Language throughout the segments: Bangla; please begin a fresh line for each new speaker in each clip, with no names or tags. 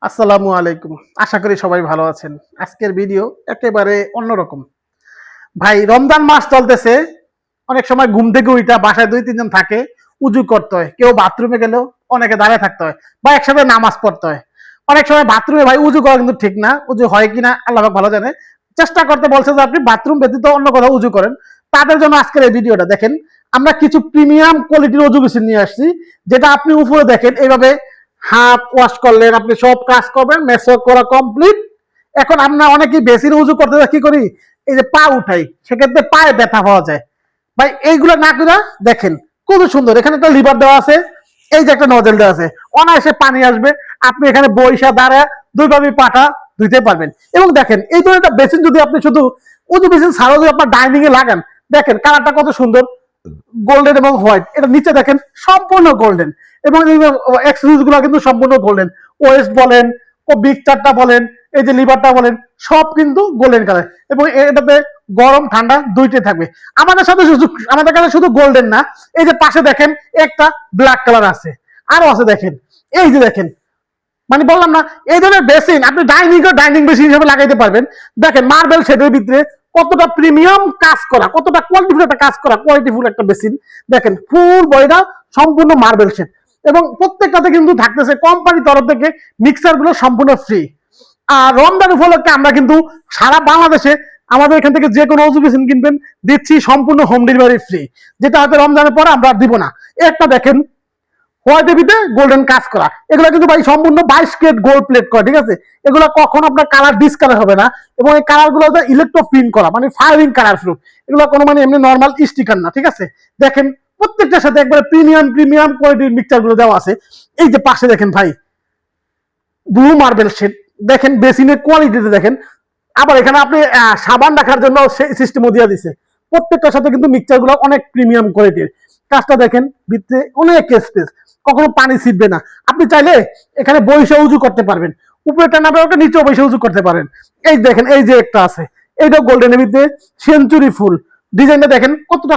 আসসালামু আলাইকুম। আশা করি সবাই ভালো আছেন। আজকের ভিডিও একেবারে অন্যরকম। ভাই রমজান মাস চলতেছে, অনেক সময় ঘুম থেকে উইঠা বাসায় ২-৩ জন থাকে, উজু করতে হয়। কেউ বাথরুমে গেলেও অনেকে দাঁড়িয়ে থাকতে হয় বা একসাথে নামাজ পড়তে হয়। অনেক সময় বাথরুমে ভাই উজু করা কিন্তু ঠিক না। উজু হয় কিনা আল্লাহ পাক ভালো জানে। চেষ্টা করতে বলছে যে আপনি বাথরুম ব্যতীত অন্য কোথাও উজু করেন। তাদের জন্য আজকের এই ভিডিওটা দেখেন। আমরা কিছু প্রিমিয়াম কোয়ালিটির উজু মেশিন নিয়ে আসছি, যেটা আপনি উপরে দেখেন এইভাবে হাত ওয়াশ করলেন, আপনি সব কাজ করবেন, মেসওয়াক করা কমপ্লিট। এখন আমরা অনেকেই বেসিন উজু করতে কি করি, এই যে পা উঠাই, সেক্ষেত্রে পায়ে ব্যথা পাওয়া যায়। ভাই এইগুলো না করে দেখেন কত সুন্দর, এখানে একটা লিভার দেওয়া আছে, এই যে একটা নজেল দেওয়া আছে, অনায়াসে পানি আসবে। আপনি এখানে বৈশা দাঁড়া দুইভাবে পাটা ধুইতে পারবেন। এবং দেখেন এই ধরনের একটা বেসিন যদি আপনি শুধু উজু বেসিন ছাড়াও যদি আপনার ডাইনিং এ লাগান, দেখেন কালারটা কত সুন্দর, গোল্ডেন এবং হোয়াইট। এটা নিচে দেখেন সম্পূর্ণ গোল্ডেন, এবং এক্সেসরিজ গুলো কিন্তু সম্পূর্ণ গোল্ডেন। ওয়েস্ট বলেন, ও বিগ চারটা বলেন, এই যে লিভারটা বলেন, সব কিন্তু গোল্ডেন কালার। এবং এটাতে গরম ঠান্ডা দুইটাই থাকবে। আমাদের কাছে শুধু গোল্ডেন না, এই যে পাশে দেখেন একটা ব্ল্যাক কালার আছে, আরো আছে দেখেন, এই যে দেখেন, মানে বললাম না, এই ধরনের বেসিন আপনি ডাইনিং বেসিন হিসেবে লাগাইতে পারবেন। দেখেন মার্বেল শেডের ভিতরে কতটা প্রিমিয়াম কাজ করা, কতটা কোয়ালিটিফুল একটা কাজ করা, কোয়ালিটিফুল একটা বেসিন। দেখেন ফুল বডিটা সম্পূর্ণ মার্বেল শেড, এবং প্রত্যেকটাতে কিন্তু থাকতেছে কোম্পানির তরফ থেকে মিক্সার গুলো সম্পূর্ণ ফ্রি। আর রমজান উপলক্ষে আমরা কিন্তু সারা বাংলাদেশে আমাদের এখান থেকে যে কোনো উজু বেসিন কিনবেন দিচ্ছি সম্পূর্ণ হোম ডেলিভারি ফ্রি, যেটা হয়তো রমজানের পরে আমরা দিব না। একটা দেখেন হোয়াইট এবিতে গোল্ডেন কাজ করা, এগুলো কিন্তু ভাই সম্পূর্ণ 22 ক্যারেট গোল্ড প্লেট করা, ঠিক আছে? এগুলো কখনো আপনার কালার ডিসকালার হবে না, এবং এই কালার গুলো ইলেকট্রো প্রিন্ট করা, মানে ফায়ারিং কালার প্রুফ। এগুলো কোনো মানে এমনি নর্মাল স্টিকার না, ঠিক আছে? দেখেন প্রত্যেকটার সাথে একবারে প্রিমিয়াম কোয়ালিটির মিক্সচার গুলো দেওয়া আছে। এই যে পাশে দেখেন ভাই ব্লু মার্বেল শেড, দেখেন বেসিনের কোয়ালিটিতে দেখেন। আবার এখানে আপনি সাবান রাখার জন্য সেই সিস্টেমও দিয়ে দিছে। প্রত্যেকটার সাথে কিন্তু মিক্সচার গুলো অনেক প্রিমিয়াম কোয়ালিটির। কাজটা দেখেন, ভিতরে অনেক স্পেস, কখনো পানি ছিটবে না। আপনি চাইলে এখানে বসে উজু করতে পারবেন, উপরে টানা ওটা নিচেও বসে উজু করতে পারেন। এই দেখেন এই যে একটা আছে, এইটা গোল্ডেনের ভিতরে সেঞ্চুরি ফুল ডিজাইনটা দেখেন কতটা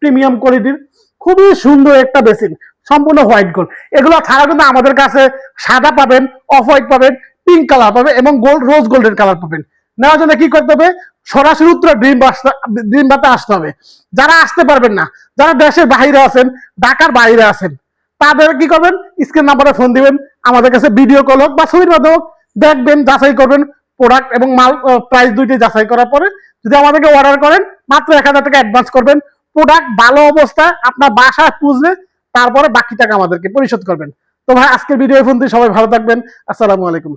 প্রিমিয়াম কোয়ালিটির, খুবই সুন্দর একটা বেসিন, সম্পূর্ণ হোয়াইট গোল্ড। এগুলো ছাড়া কিন্তু আমাদের কাছে সাদা পাবেন, অফ হোয়াইট পাবেন, পিঙ্ক কালার পাবেন, এবং রোজ গোল্ডেন কালার পাবেন। নেওয়ার জন্য কি করতে হবে, সরাসরি উত্তর ড্রিম বাতে আসতে হবে। যারা আসতে পারবেন না, যারা দেশের বাইরে আছেন, ঢাকার বাইরে আছেন, তাদের কি করবেন, স্ক্রিন নাম্বারে ফোন দিবেন, আমাদের কাছে ভিডিও কল হোক বা ছবির মাধ্যমে হোক, দেখবেন, যাচাই করবেন প্রোডাক্ট এবং মাল প্রাইস দুইটি যাচাই করার পরে যদি আমাদেরকে অর্ডার করেন, মাত্র 1000 টাকা অ্যাডভান্স করবেন। প্রোডাক্ট ভালো অবস্থা আপনার বাসায় পুজলে তারপরে বাকি টাকা আমাদেরকে পরিশোধ করবেন। তো ভাই আজকের ভিডিও এই পর্যন্ত, সবাই ভালো থাকবেন। আসসালামু আলাইকুম।